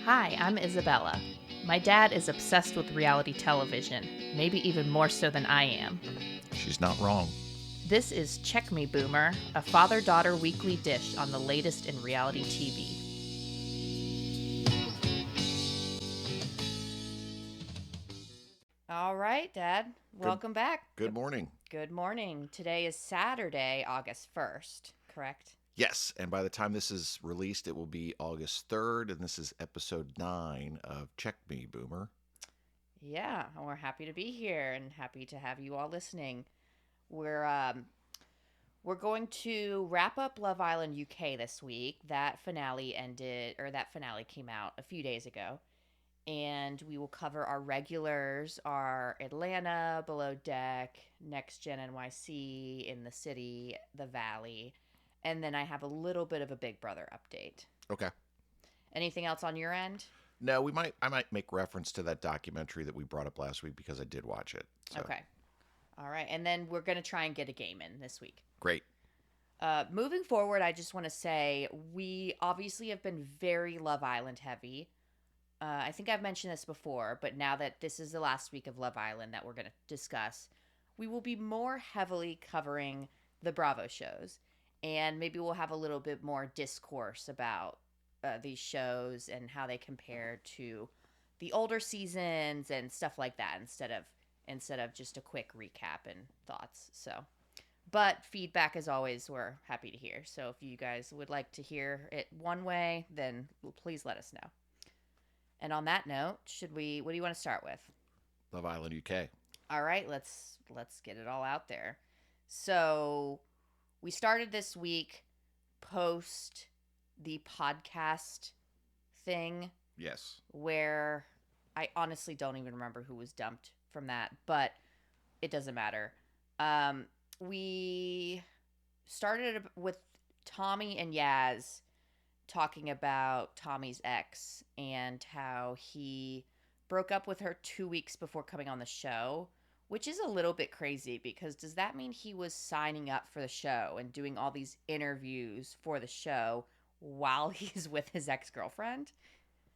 Hi, I'm Isabella. My dad is obsessed with reality television, maybe even more so than I am. She's not wrong. This is Check Me Boomer, a father daughter weekly dish on the latest in reality TV. All right, Dad. Welcome back. Good morning. Good morning. Today is Saturday, August 1st, correct? Yes, and by the time this is released, it will be August 3rd, and this is episode 9 of Check Me, Boomer. Yeah, and we're happy to be here and happy to have you all listening. We're going to wrap up Love Island UK this week. That finale came out a few days ago. And we will cover our regulars, our Atlanta, Below Deck, Next Gen NYC, In the City, The Valley. And then I have a little bit of a Big Brother update. Okay. Anything else on your end? No, I might make reference to that documentary that we brought up last week because I did watch it. So. Okay. All right. And then we're going to try and get a game in this week. Great. Moving forward, I just want to say we obviously have been very Love Island heavy. I think I've mentioned this before, but now that this is the last week of Love Island that we're going to discuss, we will be more heavily covering the Bravo shows. And maybe we'll have a little bit more discourse about these shows and how they compare to the older seasons and stuff like that instead of just a quick recap and thoughts. So, but feedback, as always, we're happy to hear. So if you guys would like to hear it one way, then please let us know. And on that note, what do you want to start with? Love Island UK. All right, let's get it all out there. So we started this week post the podcast thing. Yes. Where I honestly don't even remember who was dumped from that, but it doesn't matter. We started with Tommy and Yas talking about Tommy's ex and how he broke up with her 2 weeks before coming on the show, which is a little bit crazy because does that mean he was signing up for the show and doing all these interviews for the show while he's with his ex-girlfriend?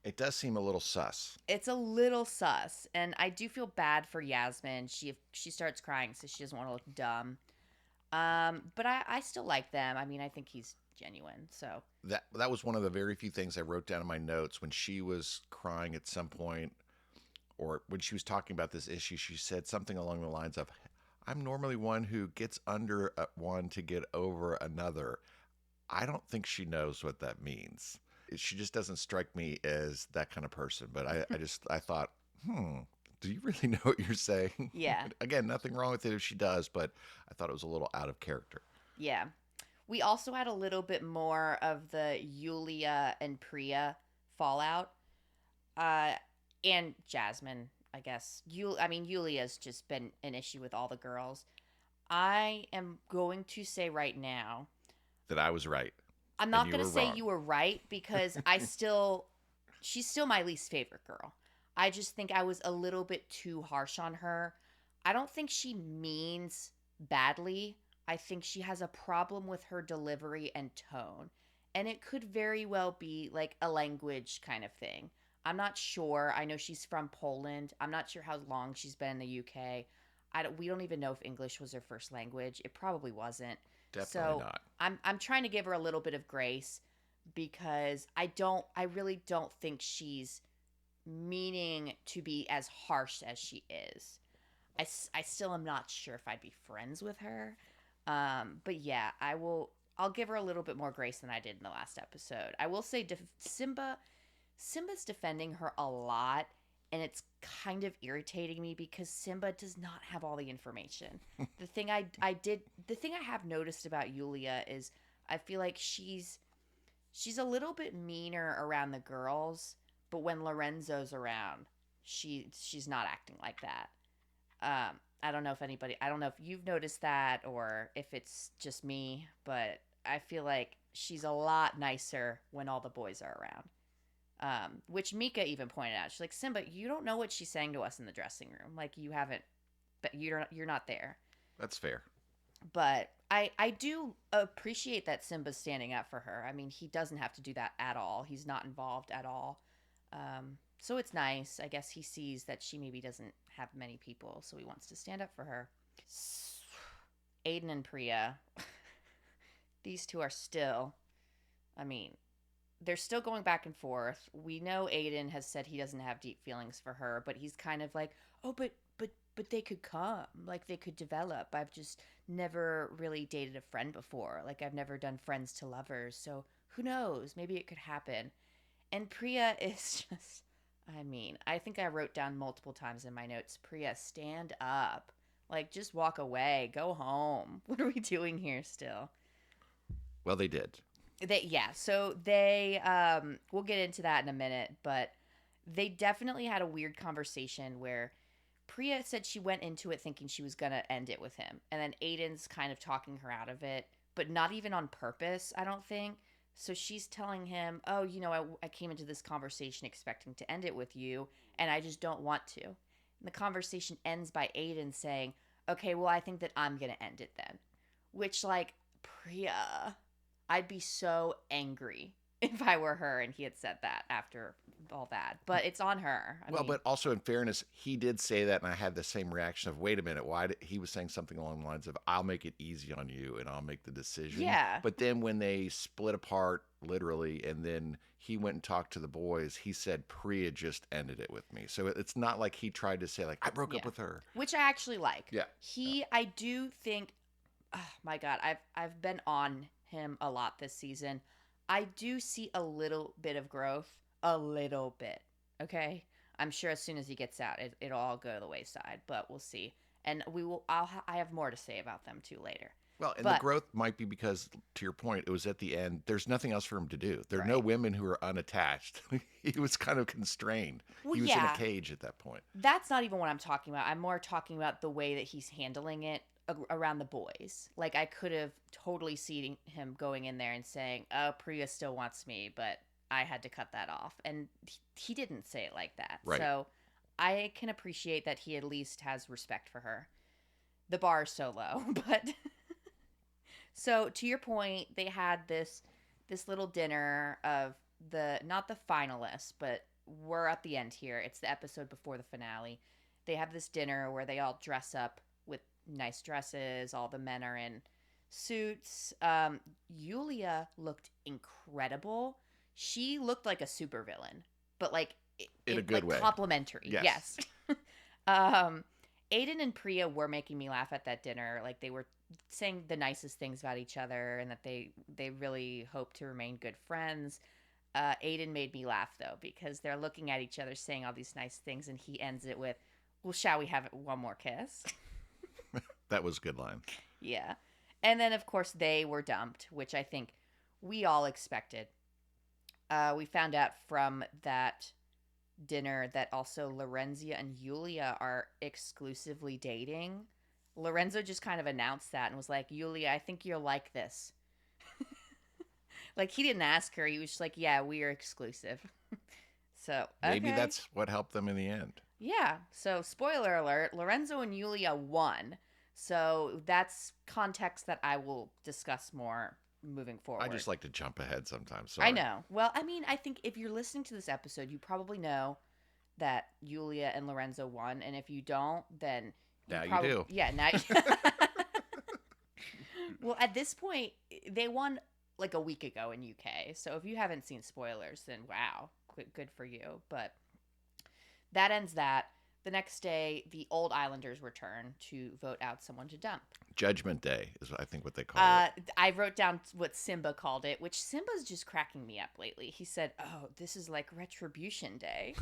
It does seem a little sus. It's a little sus, and I do feel bad for Yasmin. She starts crying, so she doesn't want to look dumb. But I still like them. I mean, I think he's genuine. So that was one of the very few things I wrote down in my notes when she was crying at some point, or when she was talking about this issue. She said something along the lines of, "I'm normally one who gets under one to get over another." I don't think she knows what that means. She just doesn't strike me as that kind of person. But I thought, do you really know what you're saying? Yeah. Again, nothing wrong with it if she does, but I thought it was a little out of character. Yeah. We also had a little bit more of the Yulia and Priya fallout. And Jasmine, I guess. Yulia's just been an issue with all the girls. I am going to say right now that I was right. I'm not going to say you were right because she's still my least favorite girl. I just think I was a little bit too harsh on her. I don't think she means badly. I think she has a problem with her delivery and tone. And it could very well be like a language kind of thing. I'm not sure. I know she's from Poland. I'm not sure how long she's been in the UK. We don't even know if English was her first language. It probably wasn't. Definitely not. I'm trying to give her a little bit of grace because I really don't think she's meaning to be as harsh as she is. I still am not sure if I'd be friends with her. But yeah, I'll give her a little bit more grace than I did in the last episode. I will say Simba's defending her a lot, and it's kind of irritating me because Simba does not have all the information. The thing I have noticed about Yulia is I feel like she's a little bit meaner around the girls, but when Lorenzo's around, she's not acting like that. I don't know if you've noticed that or if it's just me, but I feel like she's a lot nicer when all the boys are around. Which Mica even pointed out. She's like, Simba, you don't know what she's saying to us in the dressing room. Like, you haven't, but you're not there. That's fair. But I do appreciate that Simba's standing up for her. I mean, he doesn't have to do that at all. He's not involved at all. So it's nice. I guess he sees that she maybe doesn't have many people, so he wants to stand up for her. Aiden and Priya, these two are still, I mean, they're still going back and forth. We know Aiden has said he doesn't have deep feelings for her, but he's kind of like, oh, but they could come, like they could develop. I've just never really dated a friend before. Like I've never done friends to lovers, so who knows? Maybe it could happen. And Priya is just, I mean, I think I wrote down multiple times in my notes, Priya, stand up. Like, just walk away. Go home. What are we doing here still? Well, they did. So we'll get into that in a minute, but they definitely had a weird conversation where Priya said she went into it thinking she was going to end it with him. And then Aiden's kind of talking her out of it, but not even on purpose, I don't think. So she's telling him, oh, I came into this conversation expecting to end it with you, and I just don't want to. And the conversation ends by Aiden saying, okay, well, I think that I'm going to end it then. Which, like, Priya, I'd be so angry if I were her and he had said that after all that. But it's on her. I mean, But also in fairness, he did say that, and I had the same reaction of, wait a minute, he was saying something along the lines of, I'll make it easy on you and I'll make the decision. Yeah. But then when they split apart, literally, and then he went and talked to the boys, he said, Priya just ended it with me. So it's not like he tried to say, like, I broke up with her. Which I actually like. Yeah. I do think, oh my God, I've been on him a lot this season. I do see a little bit of growth. A little bit. Okay? I'm sure as soon as he gets out, it'll all go to the wayside, but we'll see. And I have more to say about them too later. Well, and the growth might be because, to your point, it was at the end. There's nothing else for him to do. There are no women who are unattached. He was kind of constrained. Well, he was in a cage at that point. That's not even what I'm talking about. I'm more talking about the way that he's handling it around the boys. Like, I could have totally seen him going in there and saying, oh, Priya still wants me, but I had to cut that off. And he didn't say it like that. Right. So I can appreciate that he at least has respect for her. The bar is so low, but... So to your point, they had this little dinner of not the finalists, but we're at the end here. It's the episode before the finale. They have this dinner where they all dress up with nice dresses. All the men are in suits. Yulia looked incredible. She looked like a supervillain, but like in a good way. Complimentary. Yes. Aiden and Priya were making me laugh at that dinner. Like, they were saying the nicest things about each other and that they really hope to remain good friends. Aiden made me laugh, though, because they're looking at each other saying all these nice things, and he ends it with, well, shall we have one more kiss? That was a good line. Yeah. And then, of course, they were dumped, which I think we all expected. We found out from that dinner that also Lorenzia and Yulia are exclusively dating. Lorenzo just kind of announced that and was like, Yulia, I think you're like this. Like, he didn't ask her. He was just like, yeah, we are exclusive. So maybe that's what helped them in the end. Yeah. So spoiler alert, Lorenzo and Yulia won. So that's context that I will discuss more moving forward. I just like to jump ahead sometimes. Sorry. I know. Well, I mean, I think if you're listening to this episode, you probably know that Yulia and Lorenzo won. And if you don't, then... Now you do. Yeah, now Well, at this point, they won like a week ago in UK. So if you haven't seen spoilers, then wow, good for you. But that ends that. The next day, the old Islanders return to vote out someone to dump. Judgment Day is, I think, what they call it. I wrote down what Simba called it, which Simba's just cracking me up lately. He said, oh, this is like Retribution Day.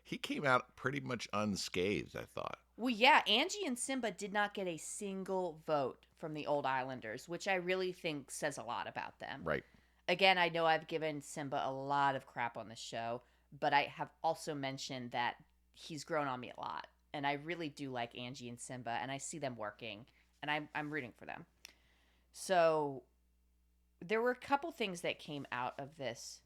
He came out pretty much unscathed, I thought. Well, yeah, Angie and Simba did not get a single vote from the old Islanders, which I really think says a lot about them. Right. Again, I know I've given Simba a lot of crap on the show, but I have also mentioned that he's grown on me a lot. And I really do like Angie and Simba, and I see them working, and I'm rooting for them. So there were a couple things that came out of this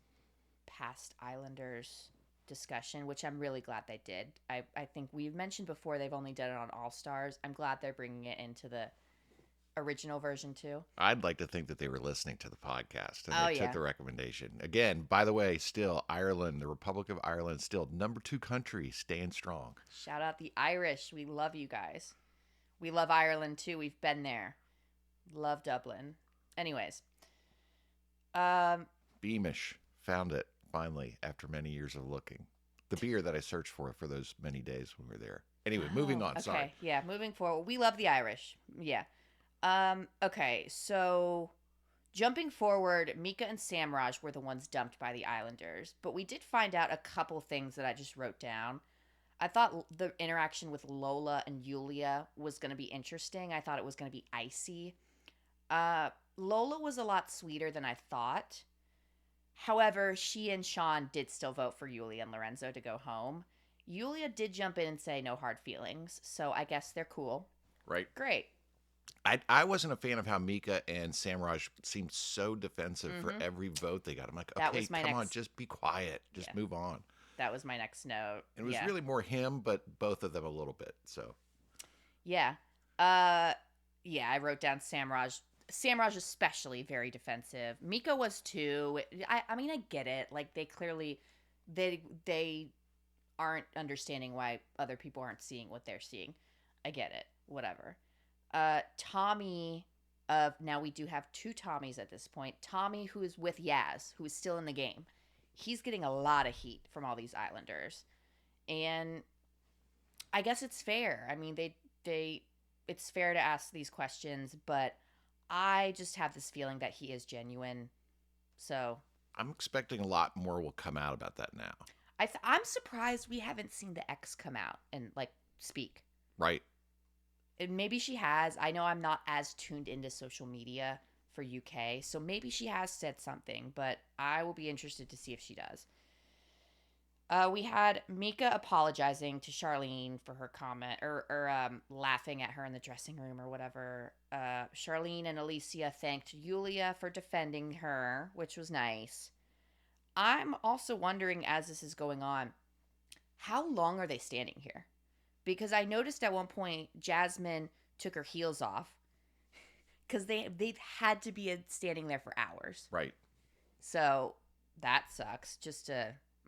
past Islanders discussion, which I'm really glad they did. I think we've mentioned before they've only done it on All Stars. I'm glad they're bringing it into the original version too? I'd like to think that they were listening to the podcast and Oh, they yeah. took the recommendation. Again, by the way, still Ireland, the Republic of Ireland, still #2 country, staying strong. Shout out the Irish. We love you guys. We love Ireland too. We've been there. Love Dublin. Anyways. Beamish found it finally after many years of looking. The beer that I searched for those many days when we were there. Anyway, moving on. Okay. Sorry. Yeah, moving forward. We love the Irish. Yeah. Okay, so jumping forward, Mica and Samraj were the ones dumped by the Islanders, but we did find out a couple things that I just wrote down. I thought the interaction with Lola and Yulia was going to be interesting. I thought it was going to be icy. Lola was a lot sweeter than I thought. However, she and Sean did still vote for Yulia and Lorenzo to go home. Yulia did jump in and say no hard feelings, so I guess they're cool. Right. Great. I wasn't a fan of how Mica and Samraj seemed so defensive for every vote they got. I'm like, That okay, was my come on, next- just be quiet. Just move on. That was my next note. And it was really more him, but both of them a little bit. So Yeah. Yeah, I wrote down Samraj. Samraj especially very defensive. Mica was too. I mean, I get it. Like, they clearly they aren't understanding why other people aren't seeing what they're seeing. I get it. Whatever. Tommy, now we do have two Tommies at this point. Tommy, who is with Yas, who is still in the game. He's getting a lot of heat from all these Islanders. And I guess it's fair. I mean, it's fair to ask these questions, but I just have this feeling that he is genuine. So I'm expecting a lot more will come out about that now. I'm surprised we haven't seen the ex come out and like speak. Right. And maybe she has. I know I'm not as tuned into social media for UK, so maybe she has said something, but I will be interested to see if she does. We had Mica apologizing to Charlene for her comment or laughing at her in the dressing room or whatever. Charlene and Alicia thanked Yulia for defending her, which was nice. I'm also wondering, as this is going on, how long are they standing here? Because I noticed at one point Jasmine took her heels off because they've had to be standing there for hours. Right. So that sucks.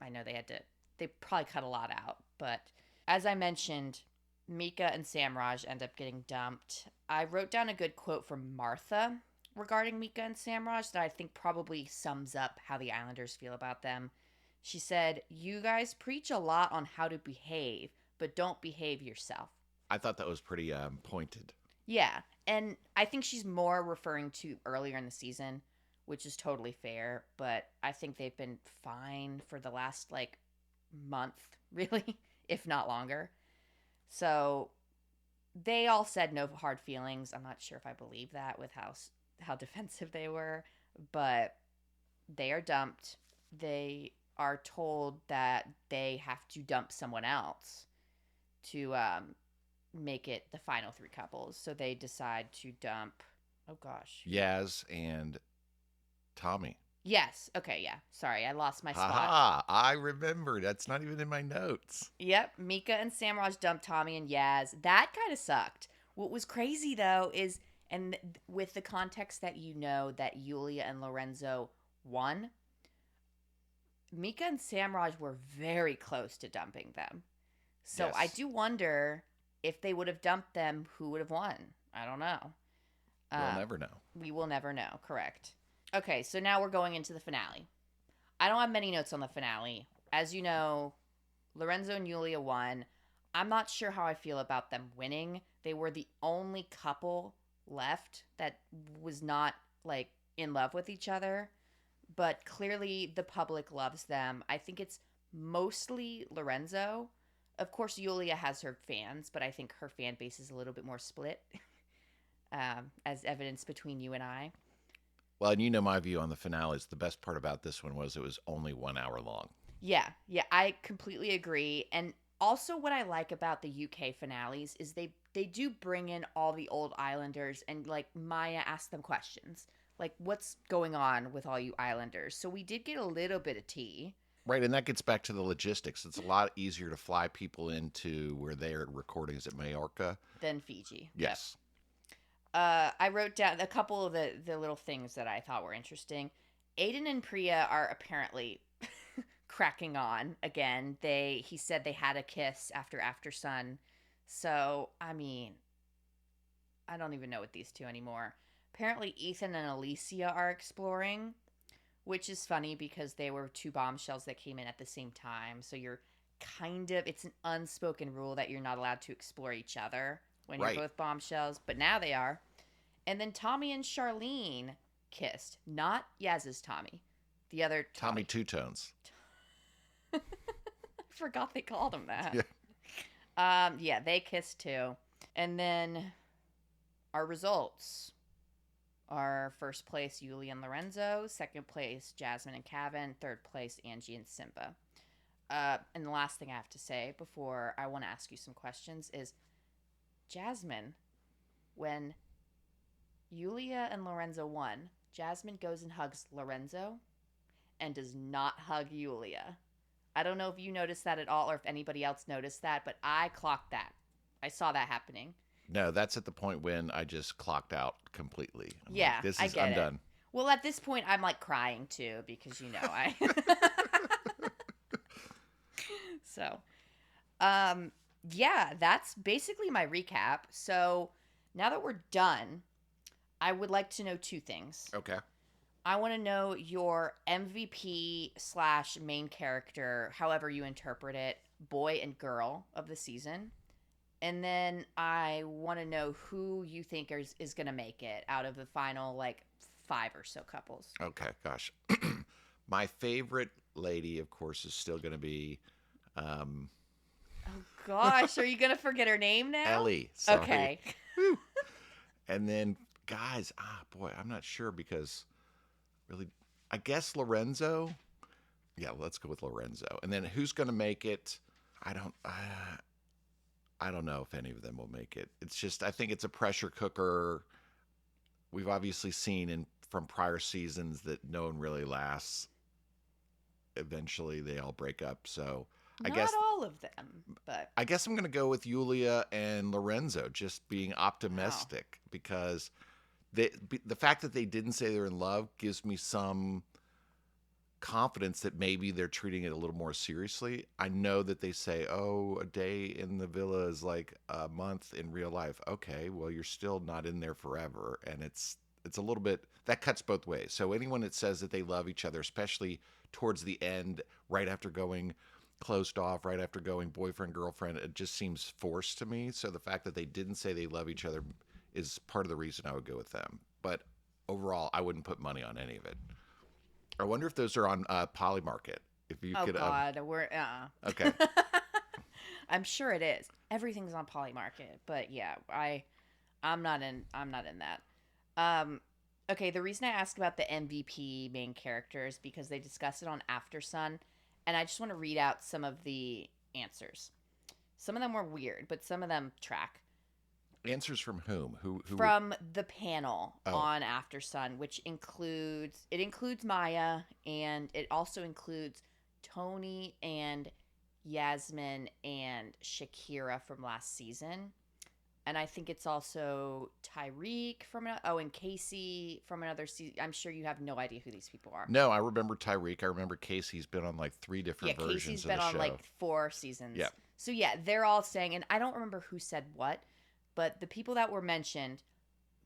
I know they probably cut a lot out. But as I mentioned, Mica and Samraj end up getting dumped. I wrote down a good quote from Martha regarding Mica and Samraj that I think probably sums up how the Islanders feel about them. She said, "You guys preach a lot on how to behave, but don't behave yourself." I thought that was pretty pointed. Yeah, and I think she's more referring to earlier in the season, which is totally fair, but I think they've been fine for the last, month, really, if not longer. So they all said no hard feelings. I'm not sure if I believe that with how defensive they were, but they are dumped. They are told that they have to dump someone else to make it the final three couples. So they decide to dump, oh gosh, Yaz and Tommy. Yes. Okay, yeah. Sorry, I lost my spot. Ha! I remember. That's not even in my notes. Yep, Mica and Samraj dumped Tommy and Yaz. That kind of sucked. What was crazy, though, is, and with the context that you know that Yulia and Lorenzo won, Mica and Samraj were very close to dumping them. So Yes. I do wonder if they would have dumped them, who would have won? I don't know. We'll never know. We will never know, correct. Okay, so now we're going into the finale. I don't have many notes on the finale. As you know, Lorenzo and Yulia won. I'm not sure how I feel about them winning. They were the only couple left that was not, in love with each other. But clearly the public loves them. I think it's mostly Lorenzo. Of course, Yulia has her fans, but I think her fan base is a little bit more split, as evidence between you and I. Well, and you know my view on the finales. The best part about this one was it was only 1 hour long. Yeah, I completely agree. And also what I like about the UK finales is they do bring in all the old Islanders and, Maya asks them questions. What's going on with all you Islanders? So we did get a little bit of tea. Right, and that gets back to the logistics. It's a lot easier to fly people into where they're recording. Is it Majorca? Than Fiji. Yes. I wrote down a couple of the little things that I thought were interesting. Aiden and Priya are apparently cracking on again. He said they had a kiss after Sun. So, I mean, I don't even know what these two anymore. Apparently Ethan and Alicia are exploring, which is funny because they were two bombshells that came in at the same time. So you're it's an unspoken rule that you're not allowed to explore each other when you're Right. both bombshells, but now they are. And then Tommy and Charlene kissed, not Yaz's Tommy, the other Tommy Tommy. Two Tones. I forgot they called him that. Yeah. Yeah, they kissed too. And then our results are first place Yuli and Lorenzo, second place Jasmine and Kevin, third place Angie and Simba. And the last thing I have to say before I want to ask you some questions is Jasmine, when Yulia and Lorenzo won, Jasmine goes and hugs Lorenzo and does not hug Yulia. I don't know if you noticed that at all or if anybody else noticed that, but I clocked that. I saw that happening. No, that's at the point when I just clocked out completely. Yeah, like, this I is get I'm it. done. Well, at this point, I'm like crying too because I. So, yeah, that's basically my recap. So now that we're done, I would like to know two things. Okay. I want to know your MVP / main character, however you interpret it, boy and girl of the season. And then I want to know who you think is going to make it out of the final, like, 5 or so couples. Okay, gosh. My favorite lady, of course, is still going to be Oh, gosh. Are you going to forget her name now? Ellie. Sorry. Okay. And then, guys, boy, I'm not sure because really, I guess Lorenzo. Yeah, let's go with Lorenzo. And then who's going to make it? I don't know if any of them will make it. It's just, I think it's a pressure cooker. We've obviously seen from prior seasons that no one really lasts. Eventually, they all break up. So Not I guess all of them, but I'm going to go with Yulia and Lorenzo, just being optimistic because the fact that they didn't say they're in love gives me some confidence that maybe they're treating it a little more seriously. I know that they say, oh, a day in the villa is like a month in real life. Okay, well, you're still not in there forever. And it's a little bit, that cuts both ways. So anyone that says that they love each other, especially towards the end, right after going closed off, right after going boyfriend, girlfriend, it just seems forced to me. So the fact that they didn't say they love each other is part of the reason I would go with them. But overall, I wouldn't put money on any of it. I wonder if those are on Polymarket. If you could. God, we're Okay. I'm sure it is. Everything's on Polymarket, but yeah, I'm not in that. Okay, the reason I asked about the MVP main characters because they discussed it on After Sun, and I just want to read out some of the answers. Some of them were weird, but some of them track. Answers from whom? Who From the panel on After Sun, which includes Maya, and it also includes Tony and Yasmin and Shakira from last season. And I think it's also Tyreek and Casey from another season. I'm sure you have no idea who these people are. No, I remember Tyreek. I remember Casey's been on like 3 different versions Casey's of the show. been on like 4 seasons. Yeah. So yeah, they're all saying, and I don't remember who said what, but the people that were mentioned,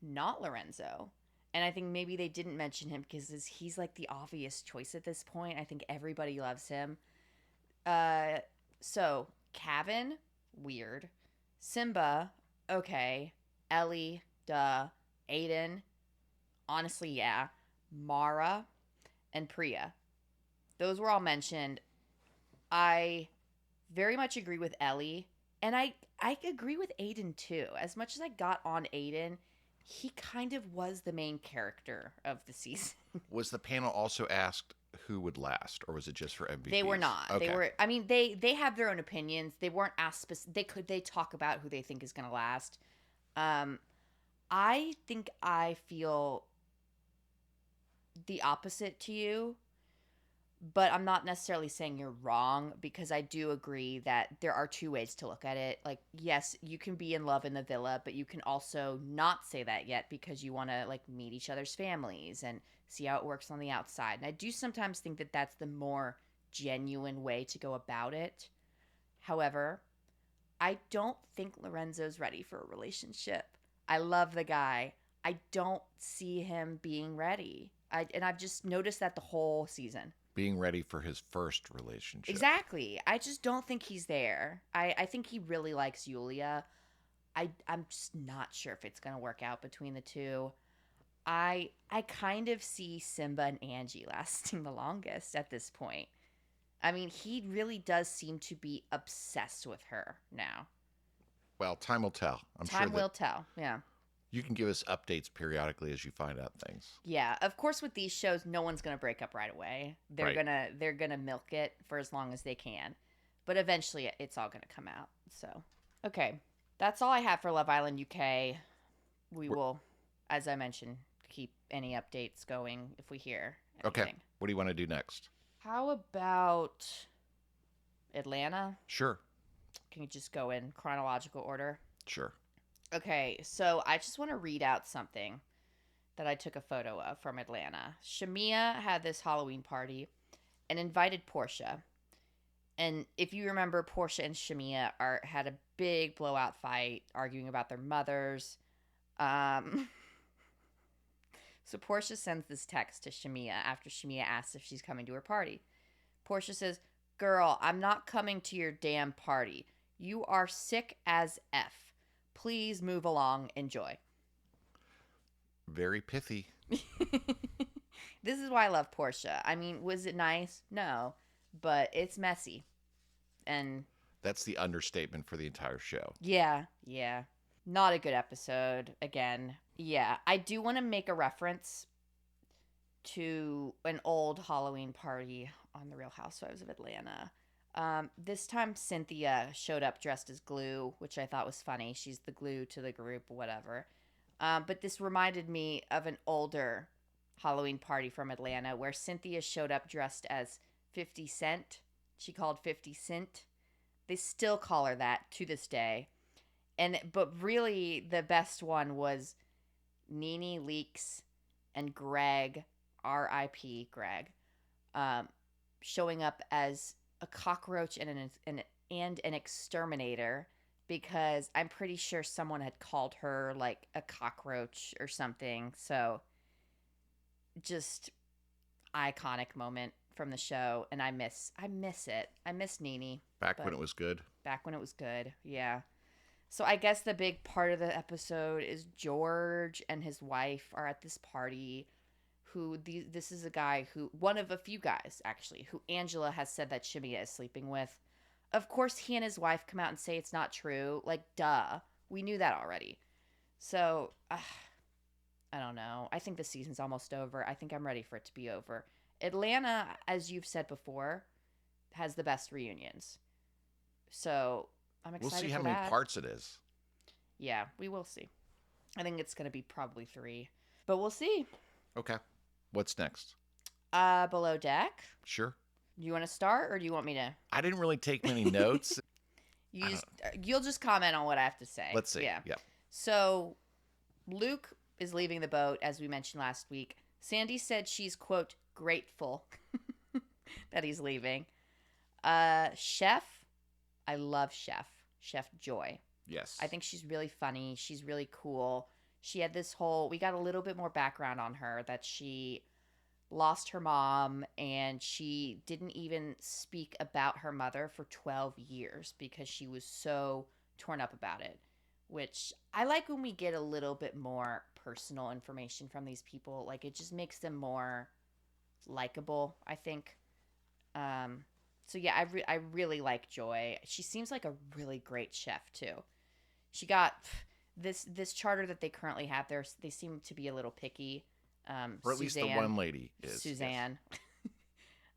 not Lorenzo. And I think maybe they didn't mention him because he's like the obvious choice at this point. I think everybody loves him. So Kevin, weird. Simba, okay. Ellie, duh. Aiden, honestly, yeah. Mara, and Priya. Those were all mentioned. I very much agree with Ellie. And I agree with Aiden too. As much as I got on Aiden, he kind of was the main character of the season. Was the panel also asked who would last, or was it just for MVPs? They were not. Okay. They were. I mean, they have their own opinions. They weren't asked. They talk about who they think is going to last. I think I feel the opposite to you. But I'm not necessarily saying you're wrong, because I do agree that there are two ways to look at it. Like, yes, you can be in love in the villa, but you can also not say that yet because you want to like meet each other's families and see how it works on the outside. And I do sometimes think that that's the more genuine way to go about it. However, I don't think Lorenzo's ready for a relationship. I love the guy. I don't see him being ready. And I've just noticed that the whole season. Being ready for his first relationship. Exactly. I just don't think he's there. I think he really likes Yulia. I'm just not sure if it's going to work out between the two. I kind of see Simba and Angie lasting the longest at this point. I mean, he really does seem to be obsessed with her now. Well, time will tell. Time will tell. Yeah. You can give us updates periodically as you find out things. Yeah, of course with these shows no one's going to break up right away. They're going to milk it for as long as they can. But eventually it's all going to come out. So, okay. That's all I have for Love Island UK. We will, as I mentioned, keep any updates going if we hear anything. Okay. What do you want to do next? How about Atlanta? Sure. Can you just go in chronological order? Sure. Okay, so I just want to read out something that I took a photo of from Atlanta. Shamia had this Halloween party and invited Portia. And if you remember, Portia and Shamia had a big blowout fight, arguing about their mothers. So Portia sends this text to Shamia after Shamia asks if she's coming to her party. Portia says, "Girl, I'm not coming to your damn party. You are sick as F. Please move along. Enjoy." Very pithy. This is why I love Portia. I mean, was it nice? No, but it's messy. And that's the understatement for the entire show. Yeah. Not a good episode again. Yeah, I do want to make a reference to an old Halloween party on The Real Housewives of Atlanta. This time Cynthia showed up dressed as Glue, which I thought was funny. She's the glue to the group, whatever. But this reminded me of an older Halloween party from Atlanta where Cynthia showed up dressed as 50 Cent. She called 50 Cent. They still call her that to this day. But really the best one was Nene Leakes and Greg, R.I.P. Greg, showing up as a cockroach and an exterminator, because I'm pretty sure someone had called her like a cockroach or something. So just iconic moment from the show, and I miss it. I miss Nene. Back when it was good. Back when it was good. Yeah. So I guess the big part of the episode is George and his wife are at this party. This is a guy who, one of a few guys actually, who Angela has said that Shamia is sleeping with. Of course, he and his wife come out and say it's not true. Like, duh. We knew that already. So, I don't know. I think the season's almost over. I think I'm ready for it to be over. Atlanta, as you've said before, has the best reunions. So, I'm excited for that. We'll see how many parts it is. Yeah, we will see. I think it's going to be probably 3. But we'll see. Okay. What's next? Below Deck. Sure. Do you want to start, or do you want me to? I didn't really take many notes. You'll just comment on what I have to say. Let's see. Yeah. Yep. So, Luke is leaving the boat, as we mentioned last week. Sandy said she's, quote, grateful that he's leaving. Chef, I love Chef Joy. Yes. I think she's really funny. She's really cool. She had we got a little bit more background on her, that she lost her mom and she didn't even speak about her mother for 12 years because she was so torn up about it, which I like when we get a little bit more personal information from these people. Like, it just makes them more likable, I think. So yeah, I really like Joy. She seems like a really great chef too. She got this charter that they currently have there. They seem to be a little picky. Or at least the one lady is. Suzanne.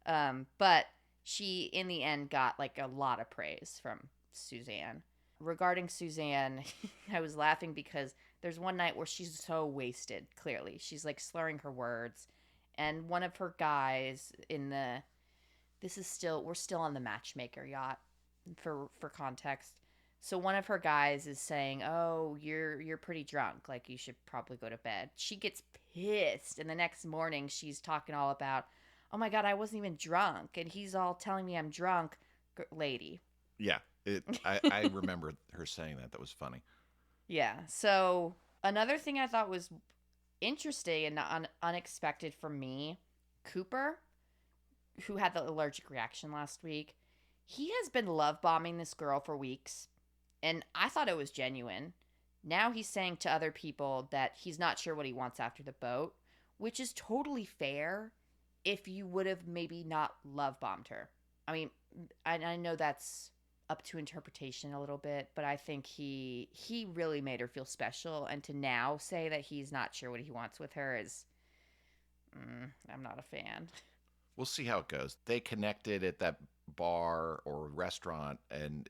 Yes. But she, in the end, got like a lot of praise from Suzanne. Regarding Suzanne, I was laughing because there's one night where she's so wasted, clearly. She's like slurring her words. And one of her guys in the we're still on the matchmaker yacht for context. So one of her guys is saying, "Oh, you're pretty drunk. Like you should probably go to bed." She gets pissed, and the next morning she's talking all about, "Oh my god, I wasn't even drunk," and he's all telling me I'm drunk, lady. Yeah, I remember her saying that. That was funny. Yeah. So another thing I thought was interesting and unexpected for me, Cooper, who had the allergic reaction last week, he has been love bombing this girl for weeks, and I thought it was genuine. Now he's saying to other people that he's not sure what he wants after the boat, which is totally fair if you would have maybe not love bombed her. I mean, I know that's up to interpretation a little bit, but I think he really made her feel special, and to now say that he's not sure what he wants with her is, I'm not a fan. We'll see how it goes. They connected at that bar or restaurant, and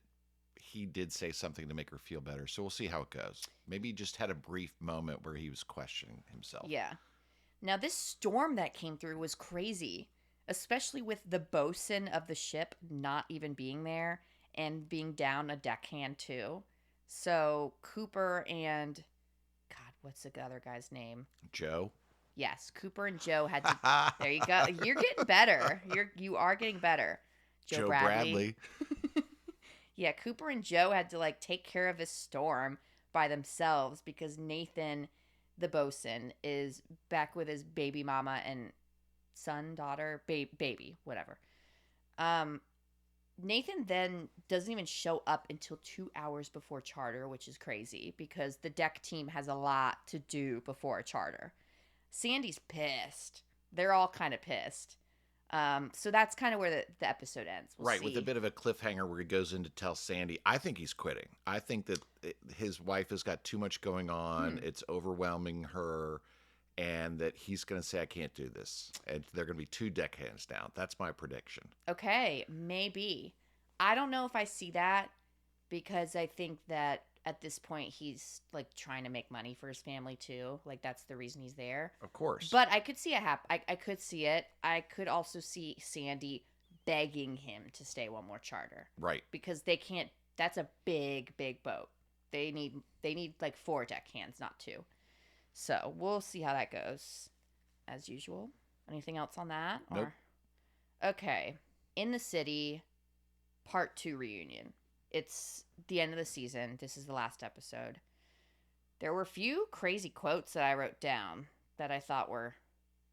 he did say something to make her feel better. So we'll see how it goes. Maybe he just had a brief moment where he was questioning himself. Yeah. Now, this storm that came through was crazy, especially with the bosun of the ship not even being there and being down a deckhand, too. So Cooper and, God, what's the other guy's name? Joe? Yes, Cooper and Joe had to. There you go. You're getting better. You are getting better. Joe Bradley. Yeah, Cooper and Joe had to like take care of this storm by themselves because Nathan, the bosun, is back with his baby mama and son, daughter, baby, whatever. Nathan then doesn't even show up until 2 hours before charter, which is crazy because the deck team has a lot to do before a charter. Sandy's pissed. They're all kind of pissed. So that's kind of where the episode ends. We'll right, see. with a bit of a cliffhanger where he goes in to tell Sandy. I think he's quitting. I think that his wife has got too much going on. It's overwhelming her, and that he's going to say, I can't do this. And they're going to be 2 deckhands down. That's my prediction. Okay, maybe. I don't know if I see that because I think that at this point he's like trying to make money for his family too. Like that's the reason he's there. Of course. But I could see it happen. I could see it. I could also see Sandy begging him to stay one more charter. Right. Because they can't. That's a big boat. They need like 4 deckhands, not 2. So we'll see how that goes. As usual. Anything else on that? Nope. Okay. In the City, Part 2 reunion. It's the end of the season. This is the last episode. There were a few crazy quotes that I wrote down that I thought were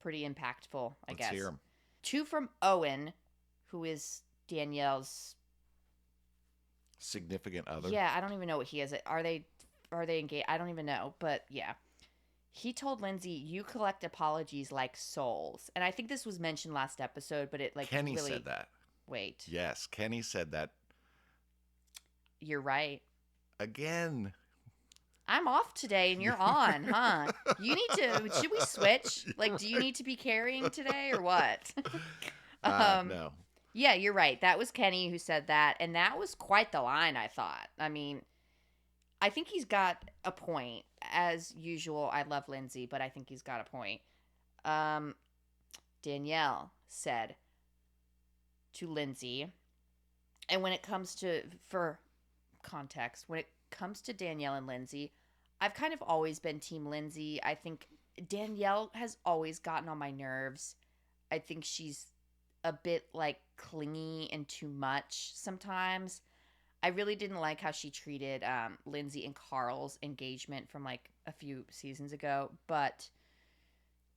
pretty impactful, I guess. Let's hear 'em. 2 from Owen, who is Danielle's significant other. Yeah, I don't even know what he is. Are they engaged? I don't even know, but yeah. He told Lindsay, "You collect apologies like souls." And I think this was mentioned last episode, but it like Kenny really... said that. Wait. Yes, Kenny said that. You're right. Again. I'm off today and you're on, huh? You need to... Should we switch? Like, do you need to be carrying today or what? No. Yeah, you're right. That was Kenny who said that. And that was quite the line, I thought. I mean, I think he's got a point. As usual, I love Lindsay, but I think he's got a point. Danielle said to Lindsay, and when it comes to... For context, when it comes to Danielle and Lindsay, I've kind of always been team Lindsay. I think Danielle has always gotten on my nerves. I think she's a bit like clingy and too much sometimes. I really didn't like how she treated Lindsay and Carl's engagement from like a few seasons ago, but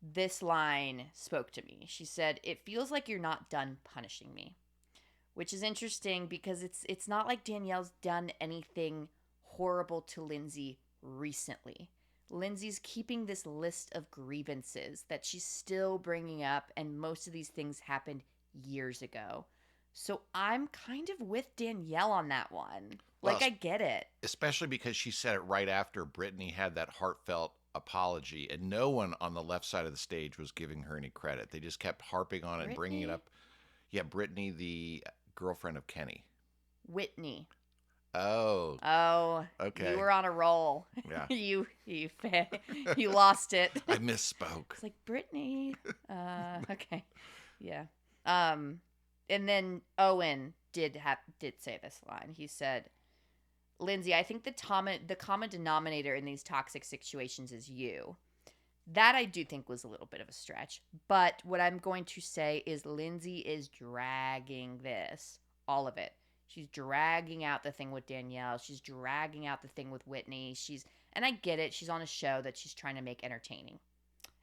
this line spoke to me. She said, "It feels like you're not done punishing me." Which is interesting because it's not like Danielle's done anything horrible to Lindsay recently. Lindsay's keeping this list of grievances that she's still bringing up, and most of these things happened years ago. So I'm kind of with Danielle on that one. Like, I get it. Especially because she said it right after Brittany had that heartfelt apology, and no one on the left side of the stage was giving her any credit. They just kept harping on it and bringing it up. Yeah, Brittany, the girlfriend of Kenny. Whitney. Oh, okay. You were on a roll. Yeah. you lost it. I misspoke. It's like Brittany. Okay. Yeah. And then Owen did say this line. He said, "Lindsay, I think the common denominator in these toxic situations is you." That I do think was a little bit of a stretch. But what I'm going to say is Lindsay is dragging this, all of it. She's dragging out the thing with Danielle. She's dragging out the thing with Whitney. And I get it. She's on a show that she's trying to make entertaining.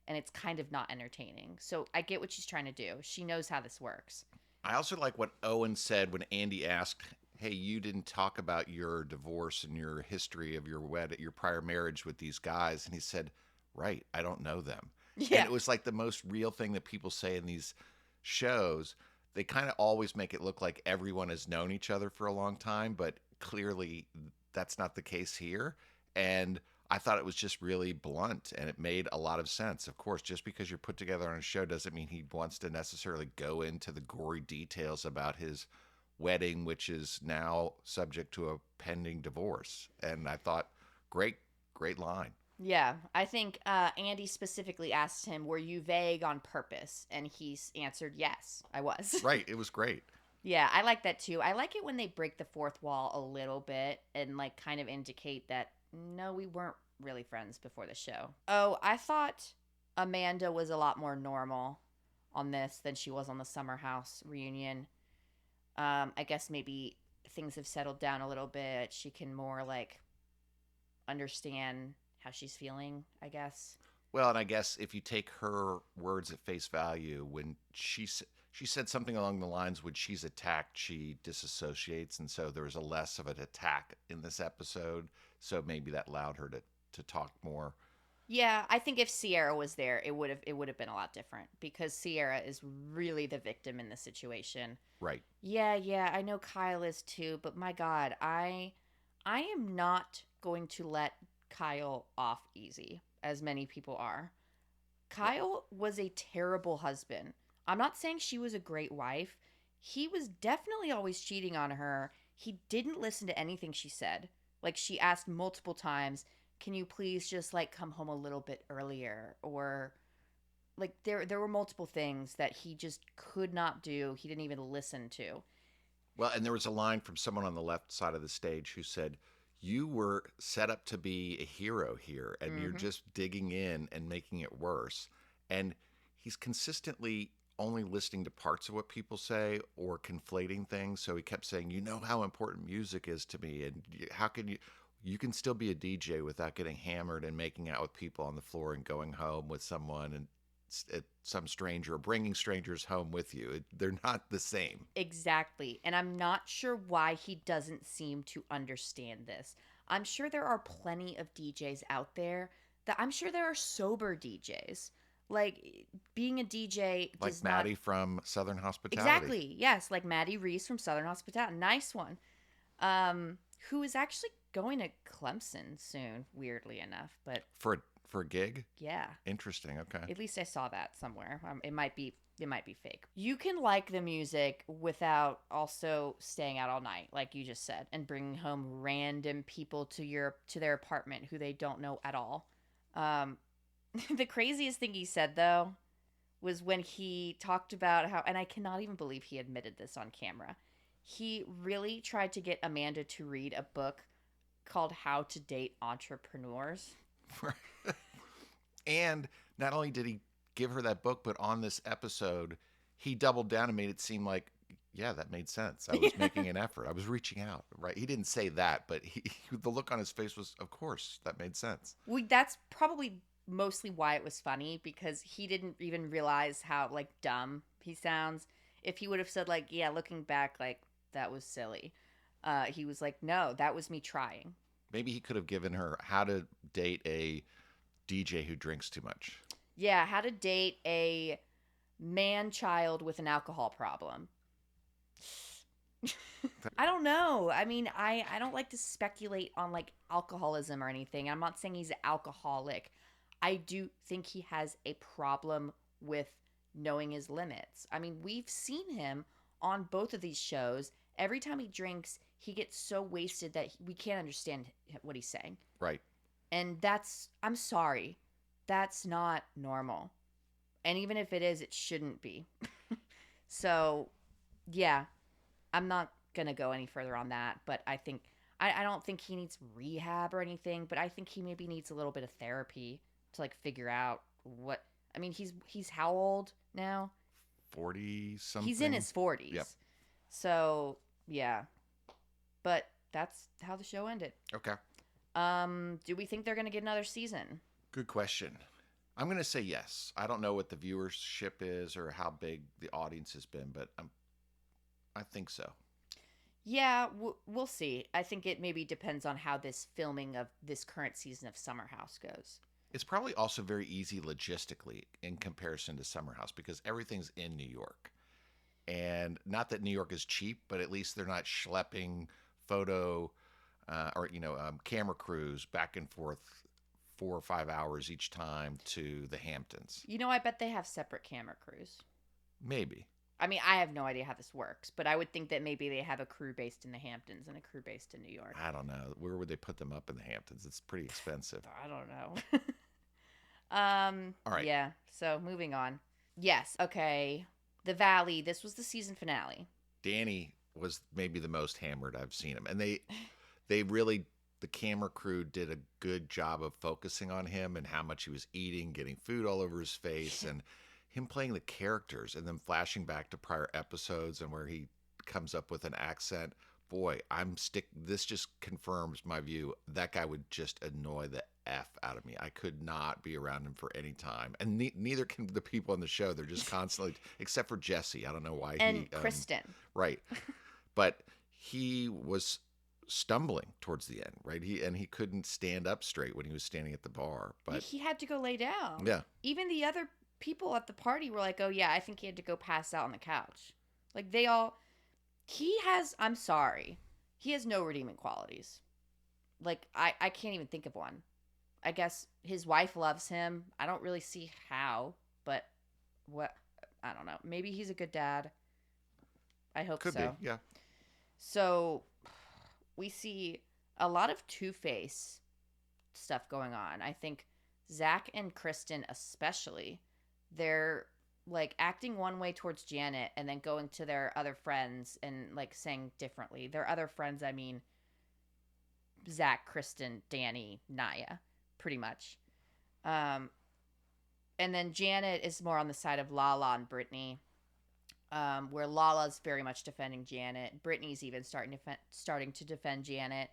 And it's kind of not entertaining. So I get what she's trying to do. She knows how this works. I also like what Owen said when Andy asked, "Hey, you didn't talk about your divorce and your history of your prior marriage with these guys." And he said, "Right, I don't know them." Yeah. And it was like the most real thing that people say in these shows. They kind of always make it look like everyone has known each other for a long time, but clearly that's not the case here. And I thought it was just really blunt, and it made a lot of sense. Of course, just because you're put together on a show doesn't mean he wants to necessarily go into the gory details about his wedding, which is now subject to a pending divorce. And I thought, great line. Yeah, I think Andy specifically asked him, "Were you vague on purpose?" And he answered, "Yes, I was." Right, it was great. Yeah, I like that too. I like it when they break the fourth wall a little bit and like kind of indicate that no, we weren't really friends before the show. Oh, I thought Amanda was a lot more normal on this than she was on the Summer House reunion. I guess maybe things have settled down a little bit. She can more like understand how she's feeling, I guess. Well, and I guess if you take her words at face value, when she said something along the lines, when she's attacked, she disassociates, and so there was a less of an attack in this episode. So maybe that allowed her to talk more. Yeah, I think if Sierra was there, it would have been a lot different because Sierra is really the victim in the situation. Right. Yeah, I know Kyle is too, but my God, I am not going to let Kyle off easy, as many people are. Kyle was a terrible husband. I'm not saying she was a great wife. He was definitely always cheating on her. He didn't listen to anything she said. Like, she asked multiple times, "Can you please just like come home a little bit earlier?" Or like there were multiple things that he just could not do. He didn't even listen to. Well, and there was a line from someone on the left side of the stage who said, "You were set up to be a hero here, and you're just digging in and making it worse." And he's consistently only listening to parts of what people say or conflating things. So he kept saying, "You know how important music is to me, and how can you can still be a DJ without getting hammered and making out with people on the floor and going home with someone and some stranger, or bringing strangers home with you. They're not the same." Exactly. And I'm not sure why he doesn't seem to understand this. I'm sure there are plenty of DJs out there that I'm sure there are sober DJs. Like being a DJ Like does Maddie not from Southern Hospitality. exactly. Yes, like Maddie Reese from Southern Hospitality. Nice one. Who is actually going to Clemson soon, weirdly enough, but For a gig? yeah. Interesting. Okay. At least I saw that somewhere. It might be fake. You can like the music without also staying out all night, like you just said, and bringing home random people to their apartment who they don't know at all. The craziest thing he said though was when he talked about how, and I cannot even believe he admitted this on camera. He really tried to get Amanda to read a book called How to Date Entrepreneurs. And not only did he give her that book, but on this episode, he doubled down and made it seem like, yeah, that made sense. I was making an effort. I was reaching out, right? He didn't say that, but the look on his face was, of course, that made sense. That's probably mostly why it was funny, because he didn't even realize how like dumb he sounds. If he would have said like, yeah, looking back, like that was silly. He was like, no, that was me trying. Maybe he could have given her how to date a DJ who drinks too much. Yeah, how to date a man-child with an alcohol problem. I don't know. I mean, I don't like to speculate on like alcoholism or anything. I'm not saying he's alcoholic. I do think he has a problem with knowing his limits. I mean, we've seen him on both of these shows. Every time he drinks, he gets so wasted that we can't understand what he's saying. Right. And I'm sorry, that's not normal. And even if it is, it shouldn't be. So Yeah, I'm not gonna go any further on that, but I don't think he needs rehab or anything, but I think he maybe needs a little bit of therapy to like figure out what. I mean, he's how old now? 40 He's in something. his Yep. 40s. So, yeah. But that's how the show ended. Okay. Do we think they're going to get another season? Good question. I'm going to say yes. I don't know what the viewership is or how big the audience has been, but I think so. Yeah, we'll see. I think it maybe depends on how this filming of this current season of Summer House goes. It's probably also very easy logistically in comparison to Summer House because everything's in New York. And not that New York is cheap, but at least they're not schlepping photo or camera crews back and forth 4 or 5 hours each time to the Hamptons. You know, I bet they have separate camera crews. Maybe. I mean, I have no idea how this works, but I would think that maybe they have a crew based in the Hamptons and a crew based in New York. I don't know. Where would they put them up in the Hamptons? It's pretty expensive. I don't know. All right. Yeah. So moving on. Yes. Okay. The Valley. This was the season finale. Danny was maybe the most hammered I've seen him, and they really, the camera crew did a good job of focusing on him and how much he was eating, getting food all over his face, and him playing the characters, and then flashing back to prior episodes and where he comes up with an accent. Boy, this just confirms my view. That guy would just annoy the F out of me. I could not be around him for any time. And neither can the people on the show. They're just constantly, except for Jesse. I don't know why and Kristen. Right. But he was stumbling towards the end, right? He couldn't stand up straight when he was standing at the bar. But he had to go lay down. Yeah. Even the other people at the party were like, oh yeah, I think he had to go pass out on the couch. Like I'm sorry, he has no redeeming qualities. Like I can't even think of one. I guess his wife loves him. I don't really see how, but I don't know. Maybe he's a good dad. I hope Could so. be, yeah. So we see a lot of Two-Face stuff going on. I think Zach and Kristen especially, they're like acting one way towards Janet and then going to their other friends and like saying differently. Their other friends, I mean Zach, Kristen, Danny, Naya, pretty much. And then Janet is more on the side of Lala and Brittany, where Lala's very much defending Janet. Brittany's even starting to defend Janet.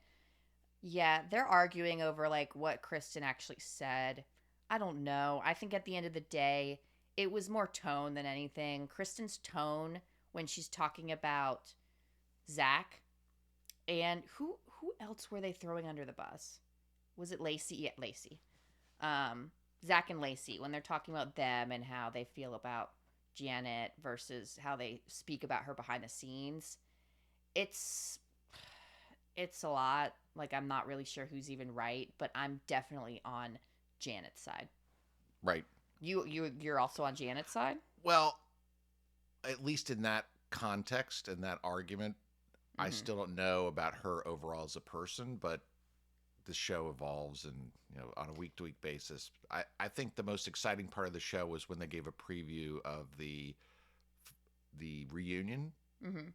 Yeah, they're arguing over like what Kristen actually said. I don't know. I think at the end of the day, it was more tone than anything. Kristen's tone when she's talking about Zach and who else were they throwing under the bus? Was it Lacey? Yeah, Lacey. Zach and Lacey, when they're talking about them and how they feel about Janet versus how they speak about her behind the scenes, it's a lot. Like, I'm not really sure who's even right, but I'm definitely on Janet's side. Right. You're also on Janet's side? Well, at least in that context and that argument, I still don't know about her overall as a person, but the show evolves and, on a week-to-week basis. I think the most exciting part of the show was when they gave a preview of the reunion,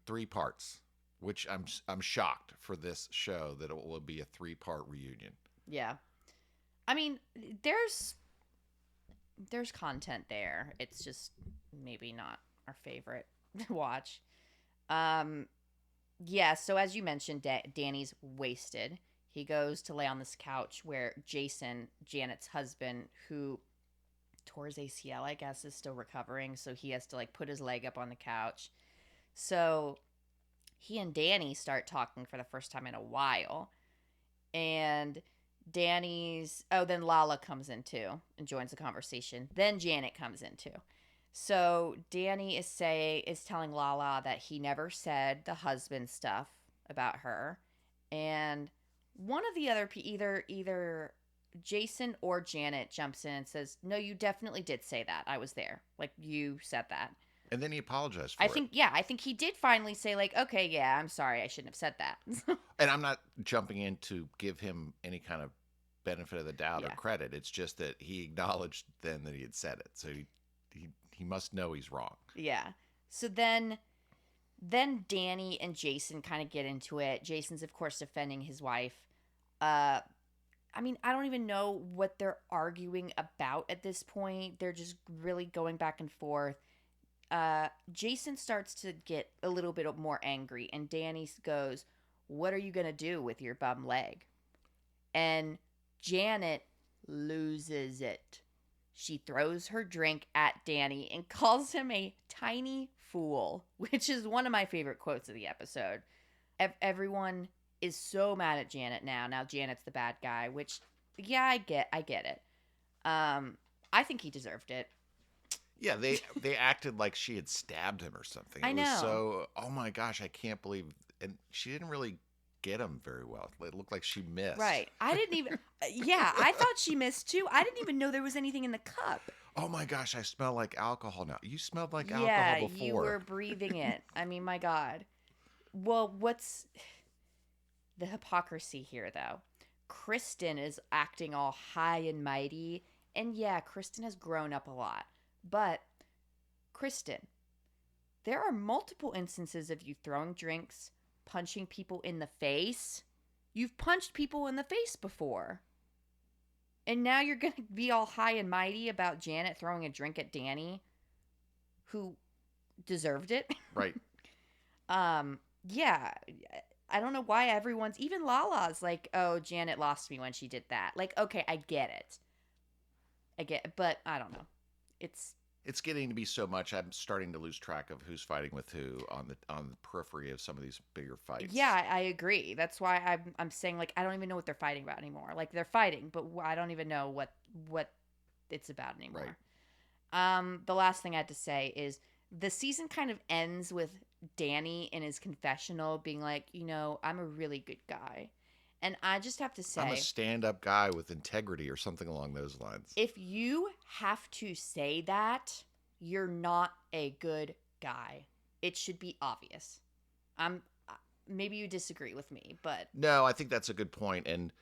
3 parts, which I'm shocked for this show that it will be a 3-part reunion. Yeah. I mean, there's content there. It's just maybe not our favorite to watch. Yeah, so as you mentioned, Danny's wasted. He goes to lay on this couch where Jason, Janet's husband, who tore his ACL, I guess, is still recovering. So he has to like put his leg up on the couch. So he and Danny start talking for the first time in a while. And then Lala comes in too and joins the conversation. Then Janet comes in too. So Danny is telling Lala that he never said the husband stuff about her. And one of the other, either Jason or Janet jumps in and says, no, you definitely did say that. I was there. Like, you said that. And then he apologized for it. I think he did finally say, like, okay, yeah, I'm sorry. I shouldn't have said that. And I'm not jumping in to give him any kind of benefit of the doubt or credit. It's just that he acknowledged then that he had said it. So he must know he's wrong. Yeah. So then Then Danny and Jason kind of get into it. Jason's, of course, defending his wife. I mean, I don't even know what they're arguing about at this point. They're just really going back and forth. Jason starts to get a little bit more angry, and Danny goes, "What are you going to do with your bum leg?" And Janet loses it. She throws her drink at Danny and calls him a tiny fool, which is one of my favorite quotes of the episode. Everyone is so mad at Janet now. Now Janet's the bad guy, which, yeah, I get it. I think he deserved it. Yeah, they acted like she had stabbed him or something. I know. Was so, oh my gosh, I can't believe. And she didn't really get him very well. It looked like she missed. Right. I didn't even. Yeah, I thought she missed too. I didn't even know there was anything in the cup. Oh my gosh, I smell like alcohol now. You smelled like alcohol before. Yeah, you were breathing it. I mean, my God. Well, what's the hypocrisy here, though? Kristen is acting all high and mighty. And yeah, Kristen has grown up a lot. But, Kristen, there are multiple instances of you throwing drinks, punching people in the face. You've punched people in the face before. And now you're going to be all high and mighty about Janet throwing a drink at Danny, who deserved it. Right. Yeah. I don't know why everyone's, even Lala's like, oh, Janet lost me when she did that. Like, okay, I get it. But I don't know. It's getting to be so much. I'm starting to lose track of who's fighting with who on the periphery of some of these bigger fights. Yeah, I agree. That's why I'm saying, like, I don't even know what they're fighting about anymore. Like, they're fighting, but I don't even know what it's about anymore. Right. The last thing I had to say is the season kind of ends with Danny in his confessional being like, I'm a really good guy. And I just have to say, I'm a stand-up guy with integrity or something along those lines. If you have to say that, you're not a good guy. It should be obvious. Maybe you disagree with me, but no, I think that's a good point, and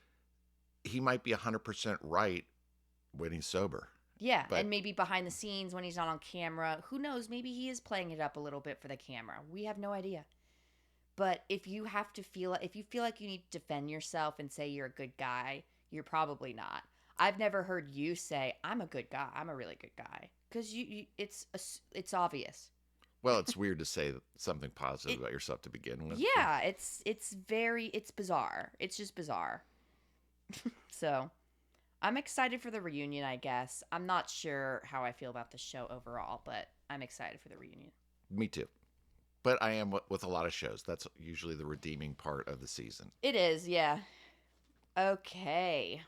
he might be 100% right when he's sober. Yeah, and maybe behind the scenes when he's not on camera, who knows? Maybe he is playing it up a little bit for the camera. We have no idea. But if you feel like you need to defend yourself and say you're a good guy, you're probably not. I've never heard you say, I'm a good guy. I'm a really good guy. Because it's obvious. Well, it's weird to say something positive about yourself to begin with. Yeah, it's bizarre. It's just bizarre. So, I'm excited for the reunion, I guess. I'm not sure how I feel about the show overall, but I'm excited for the reunion. Me too. But I am with a lot of shows. That's usually the redeeming part of the season. It is, yeah. Okay.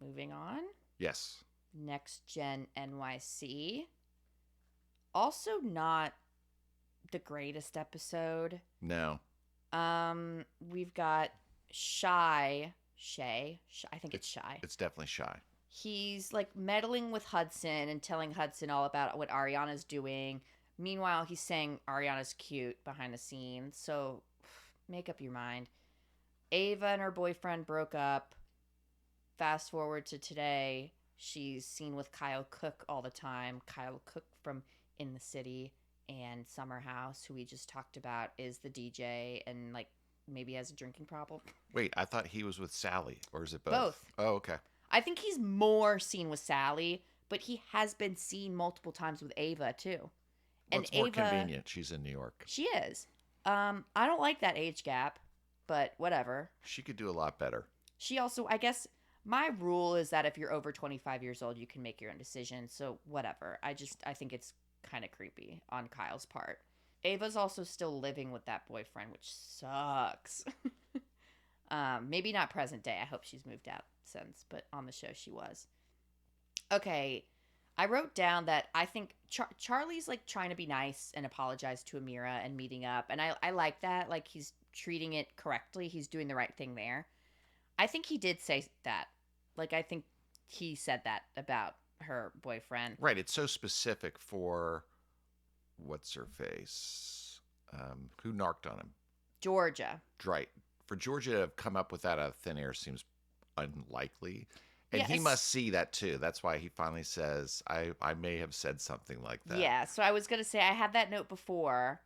Moving on. Yes. Next Gen NYC. Also not the greatest episode. No. We've got Shay. I think it's Shay. It's definitely Shay. He's like meddling with Hudson and telling Hudson all about what Ariana's doing. Meanwhile, he's saying Ariana's cute behind the scenes, so make up your mind. Ava and her boyfriend broke up. Fast forward to today, she's seen with Kyle Cook all the time. Kyle Cook from In the City, and Summer House, who we just talked about, is the DJ and like maybe has a drinking problem. Wait, I thought he was with Sally, or is it both? Both. Oh, okay. I think he's more seen with Sally, but he has been seen multiple times with Ava too. Well, it's more convenient. She's in New York. She is. I don't like that age gap, but whatever. She could do a lot better. She also, I guess, my rule is that if you're over 25 years old, you can make your own decision. So whatever. I think it's kind of creepy on Kyle's part. Ava's also still living with that boyfriend, which sucks. Maybe not present day. I hope she's moved out since, but on the show she was. Okay. I wrote down that I think Charlie's like trying to be nice and apologize to Amira and meeting up. And I like that. Like he's treating it correctly. He's doing the right thing there. I think he did say that. Like I think he said that about her boyfriend. Right. It's so specific for what's her face? Who narked on him? Georgia. Right. For Georgia to have come up with that out of thin air seems unlikely. And he must see that too. That's why he finally says, I may have said something like that. Yeah. So I was going to say, I had that note before.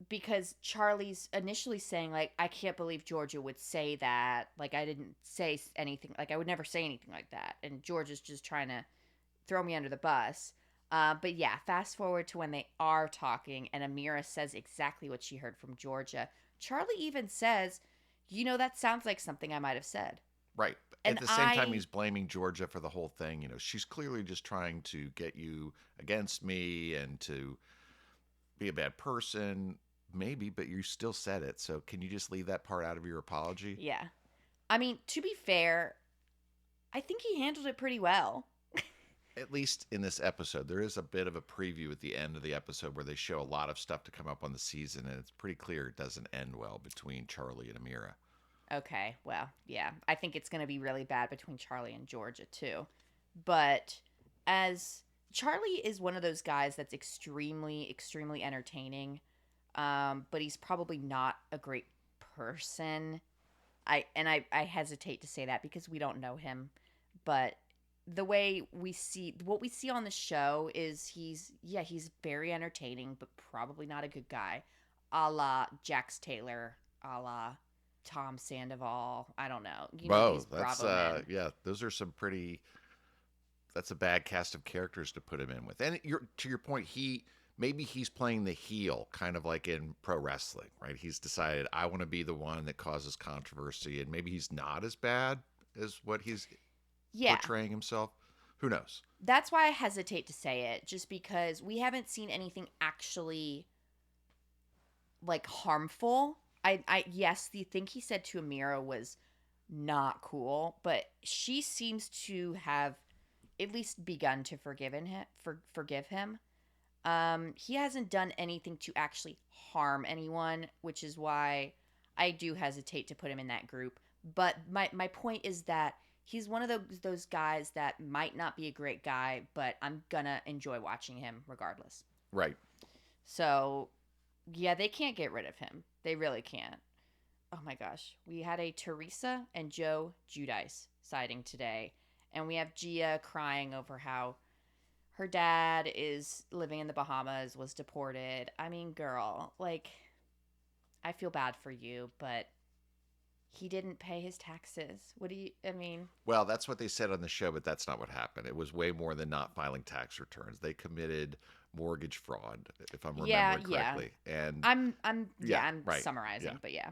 because Charlie's initially saying, like, I can't believe Georgia would say that. Like, I didn't say anything. Like, I would never say anything like that. And Georgia's just trying to throw me under the bus. But yeah, fast forward to when they are talking, and Amira says exactly what she heard from Georgia. Charlie even says, that sounds like something I might have said. Right. At And the same time, I, he's blaming Georgia for the whole thing. She's clearly just trying to get you against me and to be a bad person, maybe, but you still said it. So can you just leave that part out of your apology? yeah. I mean, to be fair, I think he handled it pretty well. At least in this episode, there is a bit of a preview at the end of the episode where they show a lot of stuff to come up on the season, and it's pretty clear it doesn't end well between Charlie and Amira. Okay, well, yeah. I think it's going to be really bad between Charlie and Georgia, too. But as Charlie is one of those guys that's extremely, extremely entertaining, but he's probably not a great person. I hesitate to say that because we don't know him, but the way what we see on the show is he's very entertaining, but probably not a good guy, a la Jax Taylor, a la Tom Sandoval. I don't know. Whoa, These that's Bravo men. yeah, those are some pretty. That's a bad cast of characters to put him in with. And to your point, maybe he's playing the heel, kind of like in pro wrestling, right? He's decided I want to be the one that causes controversy, and maybe he's not as bad as what he's Yeah, portraying himself. Who knows? that's why I hesitate to say it, just because we haven't seen anything actually like harmful. I yes, the thing he said to Amira was not cool, but she seems to have at least begun to forgive him. He hasn't done anything to actually harm anyone, which is why I do hesitate to put him in that group. But my point is that he's one of those guys that might not be a great guy, but I'm gonna enjoy watching him regardless. Right. So yeah, they can't get rid of him. They really can't. Oh my gosh. We had a Teresa and Joe Giudice sighting today. And we have Gia crying over how her dad is living in the Bahamas, was deported. I mean, girl, like, I feel bad for you, but he didn't pay his taxes. I mean? Well, that's what they said on the show, but that's not what happened. It was way more than not filing tax returns. They committed mortgage fraud, if I'm remembering correctly. Yeah. And I'm right. summarizing, Yeah. but yeah.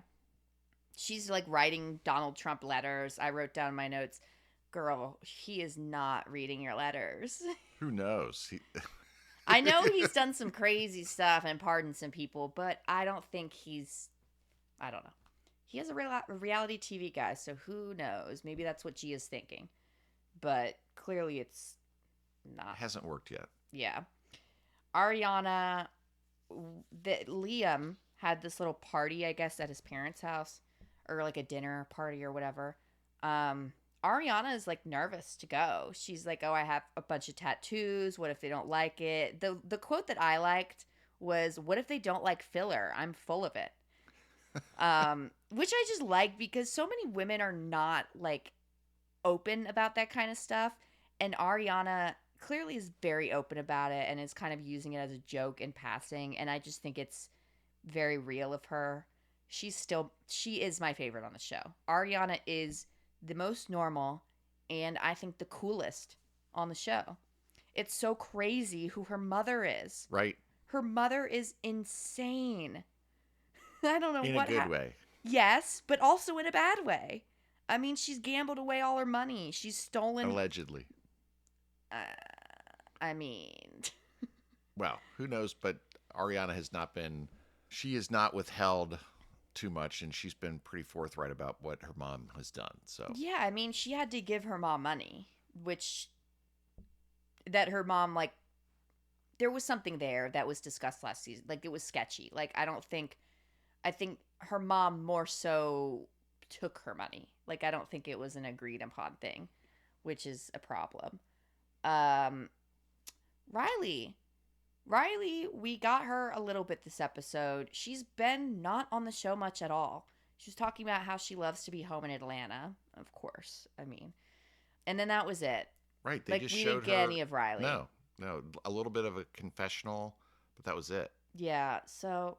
She's like writing Donald Trump letters. I wrote down my notes. Girl, he is not reading your letters. Who knows? I know he's done some crazy stuff and pardoned some people, but I don't think I don't know. He is a reality TV guy, so who knows? Maybe that's what Gia's thinking. But clearly it's not. It hasn't worked yet. Yeah. Ariana, Liam had this little party, I guess, at his parents' house, or like a dinner party or whatever. Ariana is like nervous to go. She's like, "Oh, I have a bunch of tattoos. What if they don't like it?" The quote that I liked was, "What if they don't like filler? I'm full of it." Which I just like because so many women are not like open about that kind of stuff, and Ariana clearly is very open about it and is kind of using it as a joke in passing, and I just think it's very real of her. She is my favorite on the show. Ariana is the most normal and I think the coolest on the show. It's so crazy who her mother is. Right. Her mother is insane. I don't know in what a good way. Yes, but also in a bad way. I mean, she's gambled away all her money. She's stolen. Allegedly. I mean. Well, who knows? But Ariana she has not withheld too much, and she's been pretty forthright about what her mom has done. So Yeah, I mean, she had to give her mom money, that her mom, like, there was something there that was discussed last season. Like, it was sketchy. Like, I think her mom more so took her money. Like, I don't think it was an agreed upon thing, which is a problem. Riley, we got her a little bit this episode. She's been not on the show much at all. She was talking about how she loves to be home in Atlanta, of course. I mean, and then that was it. Right, they Like, just we showed didn't get her any of Riley. No, a little bit of a confessional, but that was it. Yeah, so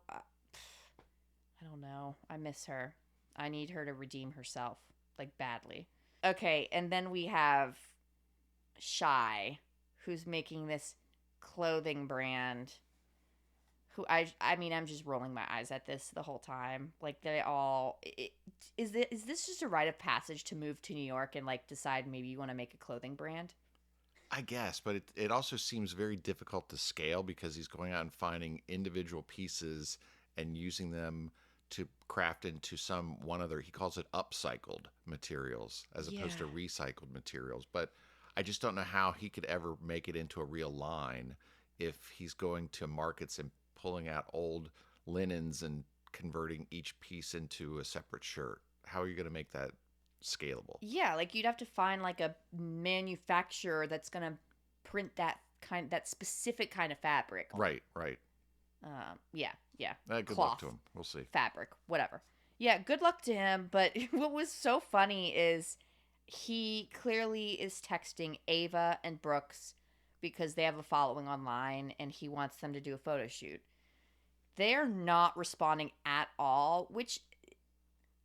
I don't know. I miss her. I need her to redeem herself, like badly. Okay, and then we have Shy, who's making this clothing brand. I mean, I'm just rolling my eyes at this the whole time. Like they all, is this just a rite of passage to move to New York and like decide maybe you want to make a clothing brand? I guess, but it also seems very difficult to scale because he's going out and finding individual pieces and using them to craft into one other, he calls it upcycled materials as opposed to Yeah. recycled materials. But I just don't know how he could ever make it into a real line if he's going to markets and pulling out old linens and converting each piece into a separate shirt. How are you going to make that scalable? Yeah, like you'd have to find like a manufacturer that's gonna print that specific kind of fabric. Right, right. Yeah, yeah. Good luck Cloth, to him. We'll see. fabric, whatever. Yeah, good luck to him. But what was so funny is he clearly is texting Ava and Brooks because they have a following online and he wants them to do a photo shoot. They're not responding at all, which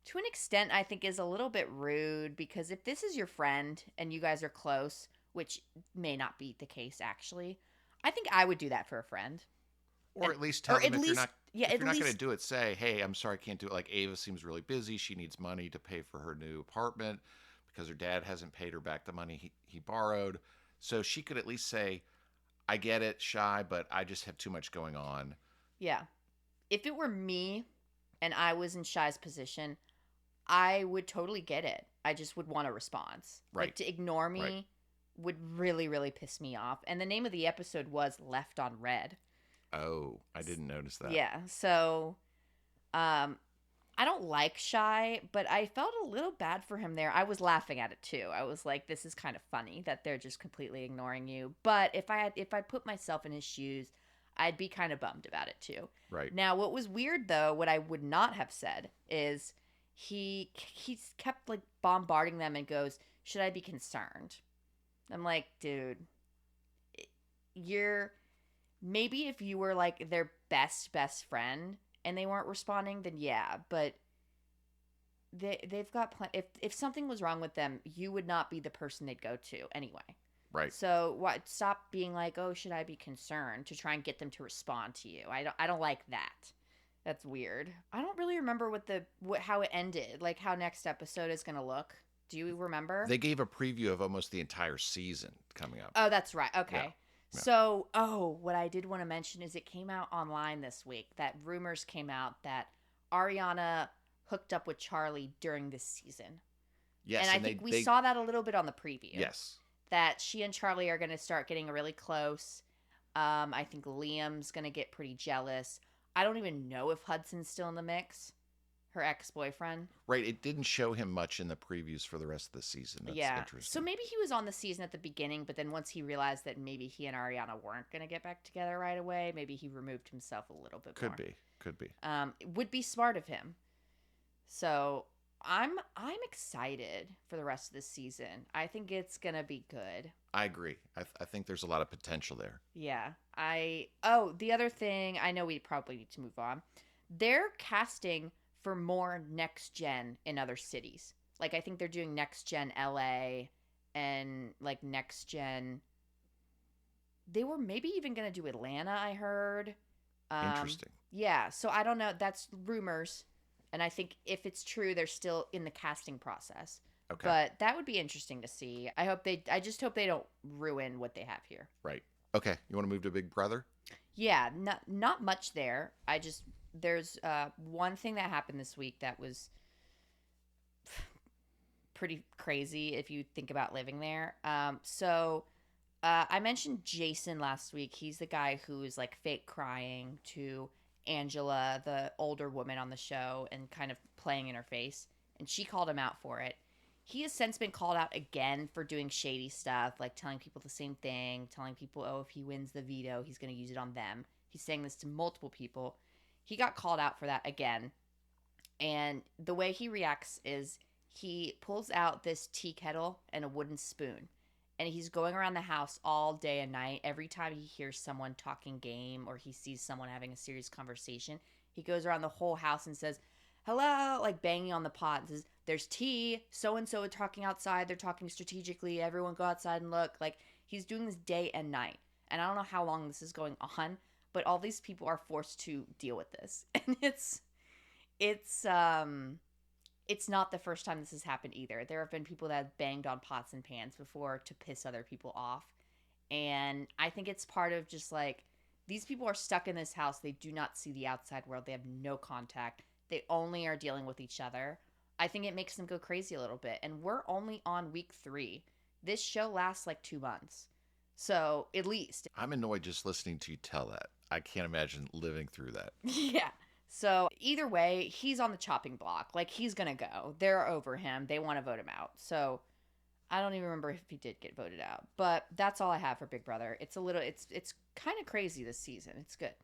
to an extent I think is a little bit rude because if this is your friend and you guys are close, which may not be the case actually, I think I would do that for a friend. Or And at least or tell them at least yeah, if at you're not going to least do it, say, "Hey, I'm sorry, I can't do it." Like Ava seems really busy. She needs money to pay for her new apartment because her dad hasn't paid her back the money he borrowed. So she could at least say, "I get it, Shy, but I just have too much going on." yeah. If it were me and I was in Shy's position, I would totally get it. I just would want a response. Right. Like to ignore Right. me would really, really piss me off. And the name of the episode was Left on Red. Oh, I didn't notice that. Yeah. So um I don't like Shy, but I felt a little bad for him there. I was laughing at it too. I was like, this is kind of funny that they're just completely ignoring you. But if I put myself in his shoes, I'd be kind of bummed about it too. Right. Now, what was weird though, what I would not have said is he's kept like bombarding them and goes, "Should I be concerned?" I'm like, dude, you're maybe if you were like their best friend and they weren't responding, then yeah, but they've got if something was wrong with them, you would not be the person they'd go to anyway. Right. So what? Stop being like, "Oh, should I be concerned?" to try and get them to respond to you. I don't like that. That's weird. I don't really remember how it ended. Like how next episode is gonna look. Do you remember? They gave a preview of almost the entire season coming up. Oh, that's right. Okay. Yeah. Yeah. So, what I did want to mention is it came out online this week that rumors came out that Ariana hooked up with Charlie during this season. Yes, And I think we saw that a little bit on the preview. Yes. That she and Charlie are going to start getting really close. I think Liam's going to get pretty jealous. I don't even know if Hudson's still in the mix, her ex-boyfriend. Right. It didn't show him much in the previews for the rest of the season. That's interesting. So maybe he was on the season at the beginning, but then once he realized that maybe he and Ariana weren't going to get back together right away, maybe he removed himself a little bit more. Could be. It would be smart of him. So I'm excited for the rest of the season. I think it's gonna be good. I agree. I think there's a lot of potential there. Yeah. The other thing, I know we probably need to move on. They're casting for more Next Gen in other cities. Like I think they're doing Next Gen LA and like Next Gen. They were maybe even gonna do Atlanta, I heard. Interesting. Yeah, so I don't know. That's rumors. And I think if it's true, they're still in the casting process. Okay. But that would be interesting to see. I just hope they don't ruin what they have here. Right. Okay. You want to move to Big Brother? Yeah, not much there. There's one thing that happened this week that was pretty crazy if you think about living there. I mentioned Jason last week. He's the guy who is like fake crying to Angela, the older woman on the show, and kind of playing in her face. And she called him out for it. He has since been called out again for doing shady stuff, like telling people the same thing, telling people, oh, if he wins the veto, he's going to use it on them. He's saying this to multiple people. He got called out for that again. And the way he reacts is he pulls out this tea kettle and a wooden spoon. And he's going around the house all day and night. Every time he hears someone talking game or he sees someone having a serious conversation, He goes around the whole house and says, hello, like banging on the pot and says, there's tea. So-and-so are talking outside. They're talking strategically. Everyone go outside and look. Like, he's doing this day and night. And I don't know how long this is going on, but all these people are forced to deal with this. And it's not the first time this has happened either. There have been people that have banged on pots and pans before to piss other people off. And I think it's part of just like, these people are stuck in this house. They do not see the outside world. They have no contact. They only are dealing with each other. I think it makes them go crazy a little bit. And we're only on week 3. This show lasts like 2 months. So at least. I'm annoyed just listening to you tell that. I can't imagine living through that. Yeah. So either way, he's on the chopping block. Like, he's going to go. They're over him. They want to vote him out. So I don't even remember if he did get voted out. But that's all I have for Big Brother. It's kind of crazy this season. It's good.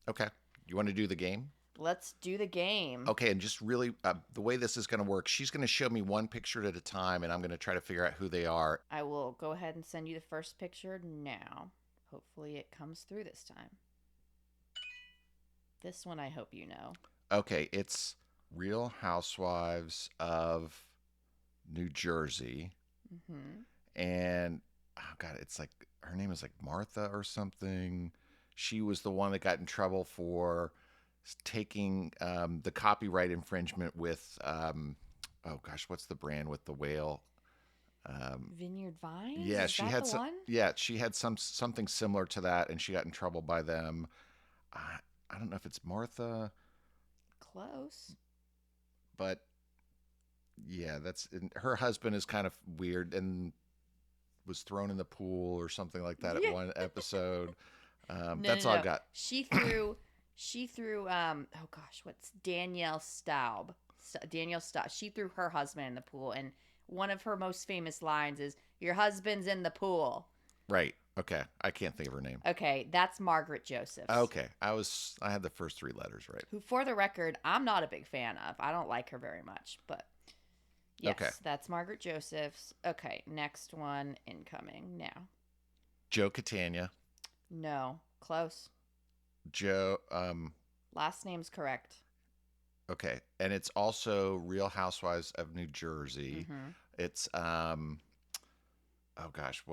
Okay. You want to do the game? Let's do the game. Okay, and just really, the way this is going to work, she's going to show me one picture at a time, and I'm going to try to figure out who they are. I will go ahead and send you the first picture now. Hopefully it comes through this time. This one I hope you know. Okay, it's Real Housewives of New Jersey. Mm-hmm. And, oh God, it's like, her name is like Martha or something. She was the one that got in trouble for taking the copyright infringement with, oh gosh, what's the brand with the whale? Vineyard Vines? Yeah, Is she that had the some. one? Yeah, she had something similar to that, and she got in trouble by them. I don't know if it's Martha. Close. But yeah, her husband is kind of weird and was thrown in the pool or something like that at one episode. That's all I got. She threw oh gosh, what's Danielle Staub. Danielle Staub. She threw her husband in the pool, and one of her most famous lines is, "Your husband's in the pool." Right. Okay. I can't think of her name. Okay, that's Margaret Josephs. Okay. I had the first 3 letters right. Who, for the record, I'm not a big fan of. I don't like her very much, but yes, okay. That's Margaret Josephs. Okay, next one incoming now. Joe Catania. No, close. Joe. Last name's correct. Okay, and it's also Real Housewives of New Jersey. Mm-hmm. It's oh gosh,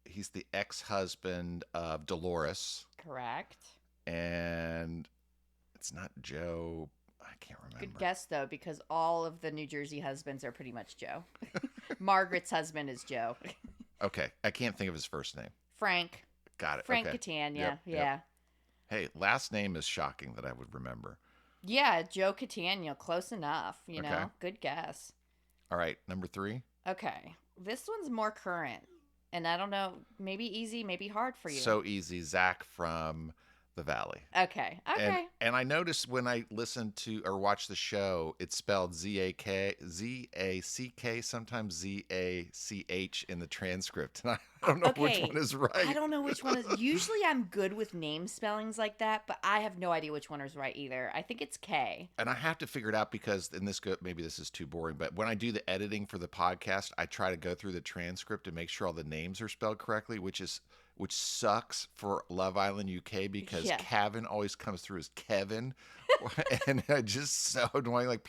he's the ex-husband of Dolores. Correct. And it's not Joe. I can't remember. Good guess though, because all of the New Jersey husbands are pretty much Joe. Margaret's husband is Joe. Okay, I can't think of his first name. Frank. Got it. Frank okay. Catania. Yep. Yeah. Hey, last name is shocking that I would remember. Yeah, Joe Catania. Close enough. You know, good guess. All right, number 3. Okay, this one's more current, and I don't know, maybe easy, maybe hard for you. So easy, Zach from the Valley. Okay. And I noticed when I listened to or watched the show, it's spelled Z-A-C-K, sometimes Z-A-C-H in the transcript. And I don't know which one is right. I don't know which one is. Usually I'm good with name spellings like that, but I have no idea which one is right either. I think it's K. And I have to figure it out because, maybe this is too boring, but when I do the editing for the podcast, I try to go through the transcript and make sure all the names are spelled correctly, which sucks for Love Island UK because Kevin always comes through as Kevin. And it's just so annoying. Like,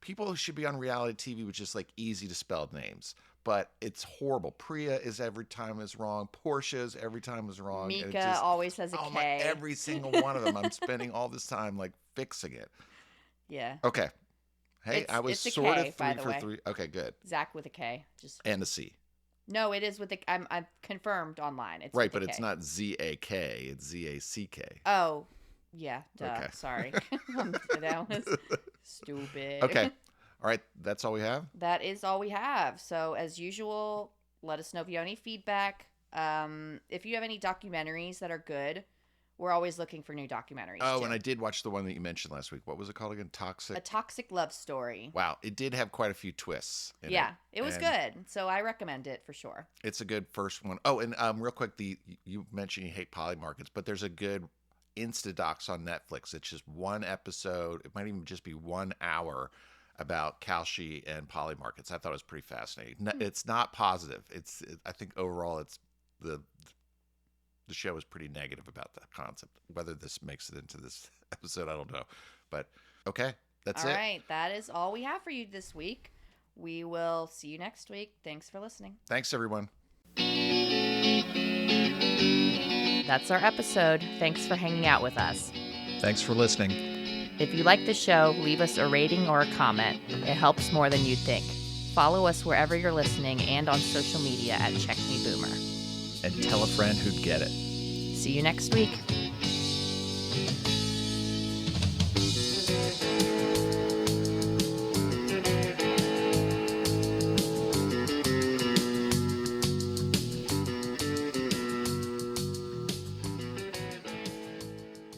people who should be on reality TV with just like easy to spell names. But it's horrible. Priya is every time is wrong. Portia's every time is wrong. Mica always has a K. Every single one of them. I'm spending all this time like fixing it. Yeah. Okay. Hey, I was sort of 3 for 3. Okay, good. Zach with a K. And a C. No, it is with the. I'm confirmed online. It's right, but it's not Z-A-K. It's Z-A-C-K. Oh, yeah. Duh. Okay. Sorry, that was stupid. Okay, all right. That's all we have. That is all we have. So as usual, let us know if you have any feedback. If you have any documentaries that are good. We're always looking for new documentaries. Oh, too. And I did watch the one that you mentioned last week. What was it called again? A Toxic Love Story. Wow. It did have quite a few twists. It was good. So I recommend it for sure. It's a good first one. Oh, and real quick, you mentioned you hate poly markets, but there's a good Instadocs on Netflix. It's just one episode. It might even just be 1 hour about Kalshi and poly markets. I thought it was pretty fascinating. It's not positive. I think overall it's the show is pretty negative about that concept. Whether this makes it into this episode, I don't know. But okay, that's it. All right, that is all we have for you this week. We will see you next week. Thanks for listening. Thanks, everyone. That's our episode. Thanks for hanging out with us. Thanks for listening. If you like the show, leave us a rating or a comment. It helps more than you'd think. Follow us wherever you're listening and on social media at Check Me Boomer. And tell a friend who'd get it. See you next week.